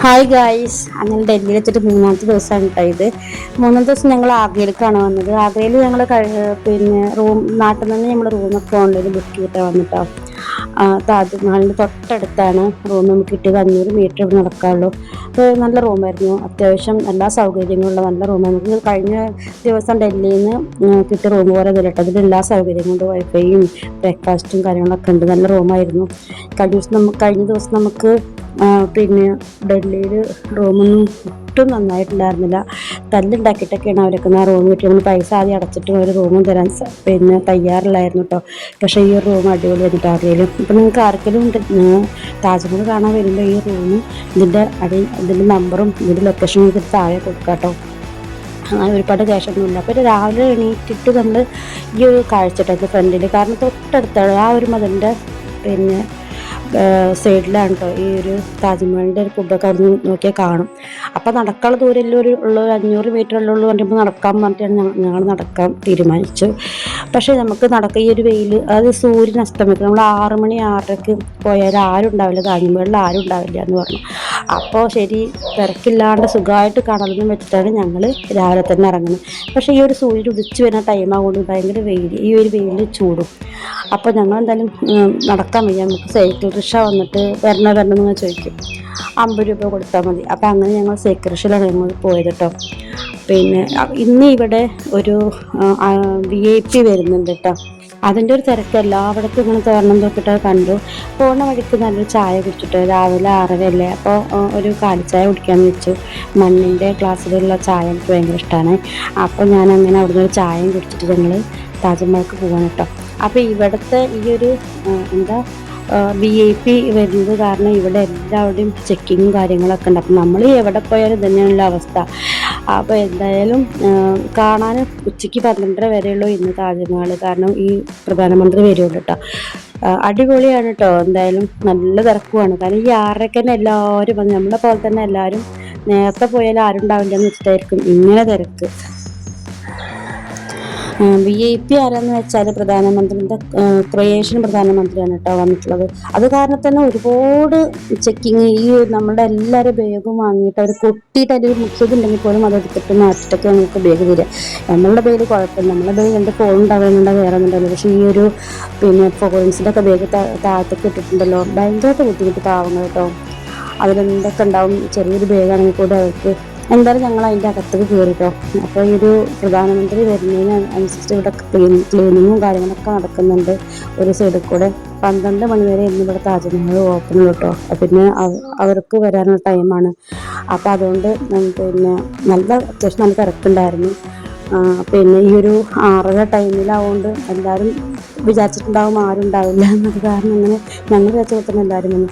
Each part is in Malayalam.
ഹായ് ഗായ്സ്, അങ്ങനെ ഡൽഹിയിൽ വെച്ചിട്ട് മൂന്നാമത്തെ ദിവസമാണ് കേട്ടോ ഇത്. മൂന്നാമത്തെ ദിവസം ഞങ്ങൾ ആഗ്രയിലേക്കാണ് വന്നത്. ആഗ്രയിൽ ഞങ്ങൾ പിന്നെ നാട്ടിൽ നിന്ന് നമ്മൾ റൂമൊക്കെ ഓൺലൈനിൽ ബുക്ക് ചെയ്തിട്ടാണ് വന്നിട്ടോ. താജ്മഹലിൻ്റെ തൊട്ടടുത്താണ് റൂം. നമുക്ക് കിട്ടിയത് 500 മീറ്റർ ഇവിടെ നടക്കാറുള്ളൂ. അപ്പോൾ നല്ല റൂമായിരുന്നു, അത്യാവശ്യം എല്ലാ സൗകര്യങ്ങളുള്ള നല്ല റൂം. നമുക്ക് കഴിഞ്ഞ ദിവസം ഡൽഹിയിൽ നിന്ന് കിട്ടിയ റൂം പോലെ കേട്ടോ, അതിൽ എല്ലാ സൗകര്യങ്ങളുണ്ട്, വൈഫൈയും ബ്രേക്ക്ഫാസ്റ്റും കാര്യങ്ങളൊക്കെ ഉണ്ട്. നല്ല റൂമായിരുന്നു. കഴിഞ്ഞ ദിവസം നമുക്ക് പിന്നെ ഡൽഹിയിൽ റൂമൊന്നും ഒട്ടും നന്നായിട്ടുണ്ടായിരുന്നില്ല. തല്ലുണ്ടാക്കിയിട്ടൊക്കെയാണ് അവരൊക്കെ ആ റൂം കിട്ടി. നമ്മൾ പൈസ ആദ്യം അടച്ചിട്ട് ഒരു റൂമും തരാൻ തയ്യാറില്ലായിരുന്നു കേട്ടോ. പക്ഷേ ഈ ഒരു റൂം അടിപൊളി വന്നിട്ട് ആരെങ്കിലും ഇപ്പം നിങ്ങൾക്ക് ആർക്കെങ്കിലും താജ്മഹൽ കാണാൻ വരുമ്പോൾ ഈ റൂമും ഇതിൻ്റെ നമ്പറും ഇതിൻ്റെ ലൊക്കേഷനും ഇതിൽ താഴെ കൊടുക്കാം കേട്ടോ. അങ്ങനെ ഒരുപാട് ക്യാഷൊന്നുമില്ല. അപ്പോൾ രാവിലെ എണീറ്റിട്ട് നമ്മൾ ഈ ഒരു കാഴ്ചട്ടൊക്കെ ഫ്രണ്ടിൽ, കാരണം തൊട്ടടുത്താണ് ആ ഒരു മതിലിൻ്റെ പിന്നെ സൈഡിലാണ് കേട്ടോ ഈ ഒരു താജ്മഹലിൻ്റെ ഒരു കുബ്ബൊക്കെ അവിടെ നിന്ന് നോക്കിയാൽ കാണും. അപ്പോൾ നടക്കാനുള്ള ദൂരമല്ലോ ഉള്ള 500 മീറ്റർ ഉള്ളൂ പറയുമ്പോൾ നടക്കാൻ പറഞ്ഞിട്ടാണ് ഞങ്ങൾ നടക്കാൻ തീരുമാനിച്ചു. പക്ഷേ നമുക്ക് ഈ ഒരു വെയിൽ, അതായത് സൂര്യൻ അസ്തമിക്കും, നമ്മൾ 6 മണി 6:30 പോയാൽ ആരും ഉണ്ടാവില്ല, താജ്മഹലിൽ ആരും ഉണ്ടാവില്ല എന്ന് പറഞ്ഞു. അപ്പോൾ ശരി, തിരക്കില്ലാണ്ട് സുഖമായിട്ട് കാണാമെന്ന് വെച്ചിട്ടാണ് ഞങ്ങൾ രാവിലെ തന്നെ ഇറങ്ങുന്നത്. പക്ഷേ ഈ ഒരു സൂര്യൻ ഉദിച്ച് വരുന്ന ടൈമാകൊണ്ട് ഭയങ്കര വെയിൽ, ഈ ഒരു വെയിൽ ചൂടും. അപ്പോൾ ഞങ്ങൾ എന്തായാലും നടക്കാൻ വയ്യ, നമുക്ക് സൈക്കിൾ റിക്ഷ വന്നിട്ട് വരണമെന്ന് ചോദിക്കും. 50 രൂപ കൊടുത്താൽ മതി. അപ്പോൾ അങ്ങനെ ഞങ്ങൾ സൈക്കിൾ റിക്ഷയിലാണ് ഞങ്ങൾ പോയത് കേട്ടോ. പിന്നെ ഇന്ന് ഇവിടെ ഒരു VIP വരുന്നുണ്ട് കേട്ടോ. അതിൻ്റെ ഒരു തിരക്ക് എല്ലായിടത്തും ഇങ്ങനെ തോരണം നോക്കിയിട്ട് കണ്ടു. പോകുന്ന വഴിക്ക് നല്ലൊരു ചായ കുടിച്ചിട്ട്, രാവിലെ 6:30 അപ്പോൾ ഒരു കാലിച്ചായ കുടിക്കാമെന്ന് വെച്ചു. മണ്ണിൻ്റെ ഗ്ലാസ്സിലുള്ള ചായ എനിക്ക് ഭയങ്കര ഇഷ്ടമാണ്. അപ്പോൾ ഞാനങ്ങനെ അവിടുന്ന് ഒരു ചായയും കുടിച്ചിട്ട് ഞങ്ങൾ താജ്മഹലിലേക്ക് പോകാൻ കേട്ടോ. അപ്പോൾ ഇവിടുത്തെ ഈ ഒരു VIP വരുന്നത് കാരണം ഇവിടെ എല്ലാവരുടെയും ചെക്കിങ്ങും കാര്യങ്ങളൊക്കെ ഉണ്ട്. അപ്പം നമ്മൾ എവിടെ പോയാലും തന്നെയാണല്ലോ അവസ്ഥ. അപ്പോൾ എന്തായാലും കാണാൻ ഉച്ചയ്ക്ക് 12:30 വരെയുള്ളൂ ഇന്ന് താജ്മഹൽ, കാരണം ഈ പ്രധാനമന്ത്രി വരുള്ളൂ കേട്ടോ. അടിപൊളിയാണ് കേട്ടോ. എന്തായാലും നല്ല തിരക്കുമാണ്, കാരണം ഈ 6:30 തന്നെ എല്ലാവരും വന്ന്, നമ്മളെ പോലെ തന്നെ എല്ലാവരും നേരത്തെ പോയാലും ആരും ഉണ്ടാവില്ല എന്ന് വെച്ചിട്ടായിരിക്കും ഇങ്ങനെ തിരക്ക്. VIP ആരാന്ന് വെച്ചാൽ പ്രധാനമന്ത്രിൻ്റെ ക്രൊയേഷ്യൻ പ്രധാനമന്ത്രിയാണ് കേട്ടോ വന്നിട്ടുള്ളത്. അത് കാരണം തന്നെ ഒരുപാട് ചെക്കിങ്, ഈ നമ്മുടെ എല്ലാവരും ബാഗും വാങ്ങിയിട്ട് അവർ കൊട്ടിയിട്ട് അതിൽ മുക്കിയതുണ്ടെങ്കിൽ പോലും അതെടുത്തിട്ട് മാറ്റിയിട്ടൊക്കെ നമുക്ക് ബാഗ് തരിക. നമ്മളുടെ ബാഗ് കുഴപ്പമില്ല, നമ്മുടെ ബാഗ് എൻ്റെ ഫോൺ ഉണ്ടാകുന്നുണ്ടോ വേറെ ഒന്നുണ്ടല്ലോ. പക്ഷേ ഈ ഒരു ഫോറൻസിൻ്റെ ഒക്കെ ബാഗ് താഴത്തൊക്കെ ഇട്ടിട്ടുണ്ടല്ലോ, ഭയങ്കരമായിട്ട് ബുദ്ധിമുട്ട് പാവങ്ങൾ കേട്ടോ. അതിലെന്തൊക്കെ ഉണ്ടാവും, ചെറിയൊരു ബാഗാണെങ്കിൽ കൂടെ അവർക്ക്. എന്തായാലും ഞങ്ങൾ അതിൻ്റെ അകത്തേക്ക് കയറിട്ടോ. അപ്പോൾ ഈ ഒരു പ്രധാനമന്ത്രി വരുന്നതിന് അനുസരിച്ച് ഇവിടെ ക്ലീനിങ്ങും കാര്യങ്ങളൊക്കെ നടക്കുന്നുണ്ട്. ഒരു സൈഡിൽ കൂടെ 12 മണി വരെ ഇന്ന് ഇവിടെ താജ്മഹൽ ഓപ്പണുള്ളൂ കേട്ടോ. പിന്നെ അവർക്ക് വരാനുള്ള ടൈമാണ്. അപ്പോൾ അതുകൊണ്ട് പിന്നെ അത്യാവശ്യം നല്ല തിരക്കുണ്ടായിരുന്നു. പിന്നെ ഈ ഒരു 6:30 ടൈമിലാവുകൊണ്ട് എല്ലാവരും വിചാരിച്ചിട്ടുണ്ടാവും ആരും ഉണ്ടാവില്ല എന്നത് കാരണം അങ്ങനെ ഞങ്ങൾ വിചാരിച്ച തന്നെ എല്ലാവരും വന്നു.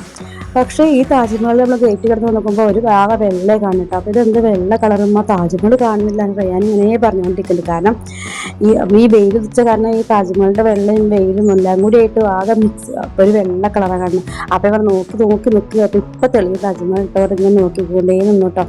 പക്ഷേ ഈ താജ്മഹൽ നമ്മൾ ഗേറ്റ് കിടന്ന് നോക്കുമ്പോൾ ഒരു ഭാഗം വെള്ള കാണിട്ടോ. അപ്പോൾ ഇതെന്ത് വെള്ള കളറും ആ താജ്മഹൽ കാണുന്നില്ല എന്ന് ഞാൻ ഇങ്ങനെ പറഞ്ഞുകൊണ്ടിരിക്കുന്നുണ്ട്. കാരണം ഈ വെയിൽ ഉദിച്ച കാരണം ഈ താജ്മഹലിൻ്റെ വെള്ളയും വെയിലും എല്ലാം കൂടി ആയിട്ട് ആകെ മിക്സ്, അപ്പോൾ ഒരു വെള്ള കളറാണ് കാണുന്നത്. അപ്പോൾ ഇവിടെ നോക്കി നിൽക്കുക. അപ്പോൾ ഇപ്പോൾ തെളിവ് താജ്മഹൽ ഇട്ടവർ ഇങ്ങനെ നോക്കിക്കൊണ്ടേ നിന്നു കേട്ടോ.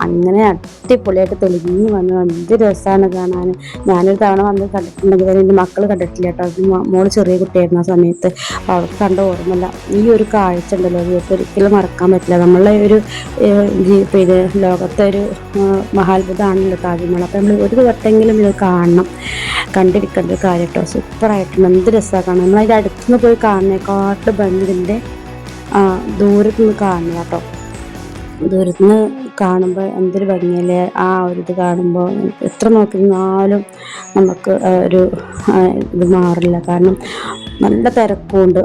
അങ്ങനെ അടിപൊളിയായിട്ട് തെളിഞ്ഞ് വന്നു. എന്ത് രസമാണ് കാണാൻ. ഞാനൊരു തവണ വന്ന് കണ്ടിട്ടുണ്ടെങ്കിൽ എൻ്റെ മക്കൾ കണ്ടിട്ടില്ല കേട്ടോ. മോള് ചെറിയ കുട്ടിയായിരുന്നു ആ സമയത്ത്, അപ്പോൾ അവർക്ക് കണ്ട ഓർമ്മയില്ല. ഈ ഒരു കാഴ്ച ഉണ്ടല്ലോ, ഒരിക്കലും മറക്കാൻ പറ്റില്ല. നമ്മളെ ഒരു പിന്നെ ലോകത്തെ ഒരു മഹാത്ഭുതമാണല്ലോ താജ്മഹൽ. അപ്പോൾ നമ്മൾ ഒരു വട്ടെങ്കിലും ഇത് കാണണം, കണ്ടിരിക്കേണ്ട ഒരു കാര്യം കേട്ടോ. സൂപ്പറായിട്ടുണ്ട്, എന്ത് രസമാണ് കാണാൻ. നമ്മളതിൻ്റെ അടുത്തുനിന്ന് പോയി കാണുന്നേക്കാട്ട് ബന്ധിൻ്റെ ദൂരത്തുനിന്ന് കാണുക കേട്ടോ. ദൂരത്തുനിന്ന് കാണുമ്പോൾ എന്തൊരു ഭംഗിയല്ലേ. ആ ഒരു ഇത് കാണുമ്പോൾ എത്ര നോക്കിയിരുന്നാലും നമുക്ക് ഒരു ഇത് മാറില്ല, കാരണം നല്ല തിരക്കുണ്ട്.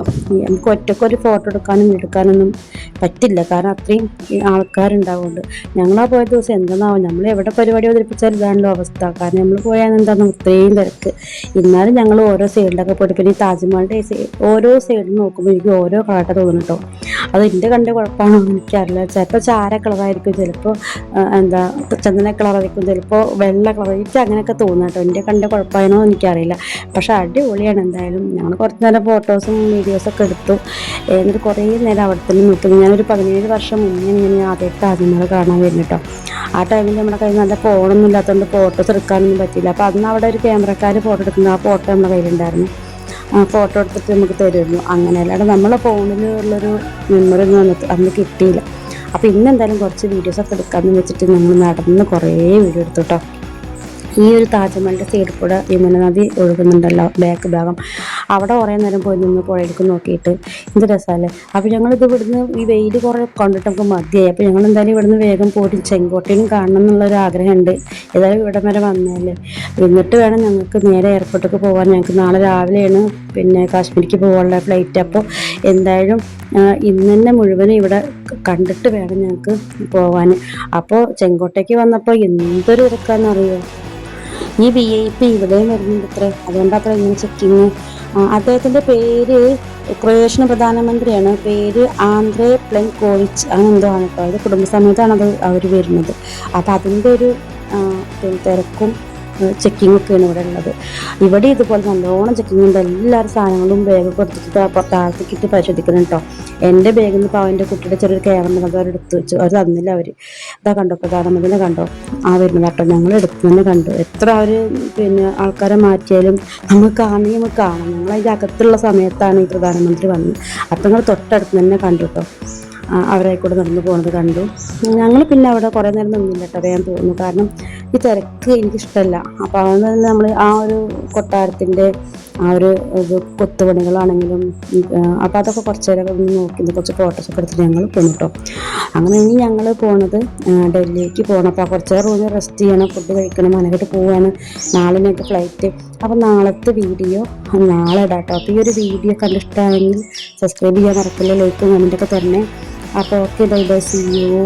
നമുക്ക് ഒറ്റക്കൊരു ഫോട്ടോ എടുക്കാനൊന്നും പറ്റില്ല, കാരണം അത്രയും ആൾക്കാരുണ്ടാവുന്നുണ്ട്. ഞങ്ങളാ പോയ ദിവസം എന്താണാവും, നമ്മൾ എവിടെ പരിപാടി അവതരിപ്പിച്ചാൽ ഇതാണല്ലോ അവസ്ഥ. കാരണം നമ്മൾ പോയാൽ എന്താണ് ഇത്രയും തിരക്ക്. എന്നാലും ഞങ്ങൾ ഓരോ സൈഡിലൊക്കെ പോയിട്ട്, പിന്നെ ഈ താജ്മഹലിൻ്റെ ഓരോ സൈഡിൽ നോക്കുമ്പോൾ എനിക്ക് ഓരോ കളറായിട്ട് തോന്നും കേട്ടോ. അത് എൻ്റെ കണ്ട കുഴപ്പമാണോ എനിക്കറിയില്ല. ചിലപ്പോൾ ചാര കളറായിരിക്കും, ചിലപ്പോൾ ചന്ദന കളറായിരിക്കും, ചിലപ്പോൾ വെള്ള കളറായിരിക്കും. അങ്ങനെയൊക്കെ തോന്നുന്നു കേട്ടോ. എൻ്റെ കണ്ട കുഴപ്പമാണോ എനിക്കറിയില്ല. പക്ഷേ അടിപൊളിയാണ്. എന്തായാലും ഞങ്ങൾ കുറച്ച് നേരം ഫോട്ടോസും വീഡിയോസൊക്കെ എടുത്തു. എന്നിട്ട് കുറേ നേരം അവിടെ തന്നെ നിൽക്കുന്നു. ഞാനൊരു 17 വർഷം മുന്നേ ഞാൻ ആദ്യത്തെ താജ്മഹൽ കാണാൻ വരുന്നു കേട്ടോ. ആ ടൈമിൽ നമ്മുടെ കയ്യിൽ നല്ല ഫോണൊന്നും ഇല്ലാത്തതുകൊണ്ട് ഫോട്ടോസ് എടുക്കാനൊന്നും പറ്റില്ല. അപ്പോൾ അന്ന് അവിടെ ഒരു ക്യാമറക്കാർ ഫോട്ടോ എടുക്കുന്നത്, ആ ഫോട്ടോ നമ്മുടെ കയ്യിലുണ്ടായിരുന്നു. ഫോട്ടോ എടുത്തിട്ട് നമുക്ക് തരുമായിരുന്നു. അങ്ങനെ അല്ലാതെ നമ്മളെ ഫോണിൽ ഉള്ളൊരു മെമ്മറി ഒന്നും അന്ന് കിട്ടിയില്ല. അപ്പോൾ ഇന്ന് എന്തായാലും കുറച്ച് വീഡിയോസൊക്കെ എടുക്കാമെന്ന് വെച്ചിട്ട് ഞങ്ങൾ നടന്ന് കുറേ വീഡിയോ എടുത്തു കേട്ടോ. ഈ ഒരു താജ്മഹലിൻ്റെ സൈഡിൽ കൂടെ യമുന നദി ഒഴുകുന്നുണ്ടല്ലോ ബാക്ക് ഭാഗം, അവിടെ കുറേ നേരം പോയി നിന്ന് പുഴയിലേക്ക് നോക്കിയിട്ട് എന്ത് രസമല്ലേ. അപ്പോൾ ഞങ്ങളിത് ഇവിടുന്ന് ഈ വെയിൽ കുറേ കണ്ടിട്ട് നമുക്ക് മതിയായി. അപ്പോൾ ഞങ്ങൾ എന്തായാലും ഇവിടുന്ന് വേഗം പോയിട്ട് ചെങ്കോട്ടയും കാണണം എന്നുള്ളൊരു ആഗ്രഹമുണ്ട്. ഏതായാലും ഇവിടം വരെ വന്നതല്ലേ, എന്നിട്ട് വേണം ഞങ്ങൾക്ക് നേരെ എയർപോർട്ടിലേക്ക് പോകാൻ. ഞങ്ങൾക്ക് നാളെ രാവിലെയാണ് പിന്നെ കാശ്മീരിക്ക് പോകാനുള്ള ഫ്ലൈറ്റ്. അപ്പോൾ എന്തായാലും ഇന്ന് തന്നെ മുഴുവനും ഇവിടെ കണ്ടിട്ട് വേണം ഞങ്ങൾക്ക് പോകാൻ. അപ്പോൾ ചെങ്കോട്ടയ്ക്ക് വന്നപ്പോൾ എന്തൊരു തിരക്കാണെന്നറിയോ. ഈ VIP ഇവിടെയും വരുന്നുണ്ട് അത്രേ, അതുകൊണ്ടത്ര ഇങ്ങനെ ചെക്കിങ്. അദ്ദേഹത്തിൻ്റെ പേര് ക്രൊയേഷ്യൻ പ്രധാനമന്ത്രിയാണ്, പേര് ആന്ദ്രേ പ്ലെൻകോവിച്ച് അങ്ങനെ എന്തോ ആണ് കേട്ടോ. അത് കുടുംബസമേതമാണ് അവർ വരുന്നത്. അപ്പോൾ അതിൻ്റെ ഒരു തിരക്കും ചെക്കിങ് ഒക്കെയാണ് ഇവിടെ ഉള്ളത്. ഇവിടെ ഇതുപോലെ നല്ലോണം ചെക്കിങ് ഉണ്ട്. എല്ലാവരും സാധനങ്ങളും ബാഗൊക്കെ എടുത്തിട്ട് താഴ്ത്തിക്കിട്ട് പരിശോധിക്കണം കേട്ടോ. എൻ്റെ ബാഗിൽ നിന്ന് ഇപ്പോൾ അവൻ്റെ കുട്ടിയുടെ ചെറിയൊരു ക്യാമറ അത് അവർ എടുത്ത് വെച്ചു, അവർ തന്നില്ല. അവർ ഇതാ കണ്ടോ, പ്രധാനമന്ത്രിനെ കണ്ടോ വരുന്നത് കേട്ടോ. ഞങ്ങൾ എടുത്ത് തന്നെ കണ്ടു. എത്ര അവർ പിന്നെ ആൾക്കാരെ മാറ്റിയാലും നമുക്ക് കാണണം. ഞങ്ങൾ അതിൻ്റെ അകത്തുള്ള സമയത്താണ് ഈ പ്രധാനമന്ത്രി വന്നത്. അപ്പം ഞങ്ങൾ തൊട്ടടുത്ത് തന്നെ കണ്ടു കേട്ടോ. അവരായിക്കൂടെ നടന്നു പോകുന്നത് കണ്ടു. ഞങ്ങൾ പിന്നെ അവിടെ കുറേ നേരം നിന്നില്ല കേട്ടോ, വേഗം പോകുന്നു. കാരണം ഈ തിരക്ക് എനിക്കിഷ്ടമല്ല. അപ്പോൾ അതുകൊണ്ട് തന്നെ നമ്മൾ ആ ഒരു കൊട്ടാരത്തിൻ്റെ ആ ഒരു കൊത്തുപണികളാണെങ്കിലും അപ്പോൾ അതൊക്കെ കുറച്ച് നേരം ഒന്ന് നോക്കി കുറച്ച് ഫോട്ടോസൊക്കെ എടുത്തിട്ട് ഞങ്ങൾ പോന്നു കേട്ടോ. അങ്ങനെ ഇനി ഞങ്ങൾ പോണത് ഡൽഹിക്ക് പോകണം. അപ്പോൾ കുറച്ച് നേരം റൂമിൽ റെസ്റ്റ് ചെയ്യണം, ഫുഡ് കഴിക്കണം, മനകട്ട് പോവുകയാണ്. നാളെ ഞങ്ങൾക്ക് ഫ്ലൈറ്റ്. അപ്പോൾ നാളത്തെ വീഡിയോ നാളെ ഇടാം കേട്ടോ. അപ്പോൾ ഈ ഒരു വീഡിയോ കണ്ടിഷ്ടമാണെങ്കിൽ സബ്സ്ക്രൈബ് ചെയ്യാൻ മറക്കില്ല, ലൈക്കും കമൻറ്റൊക്കെ തരണേ. അപ്പോൾ okay, bye bye, see U.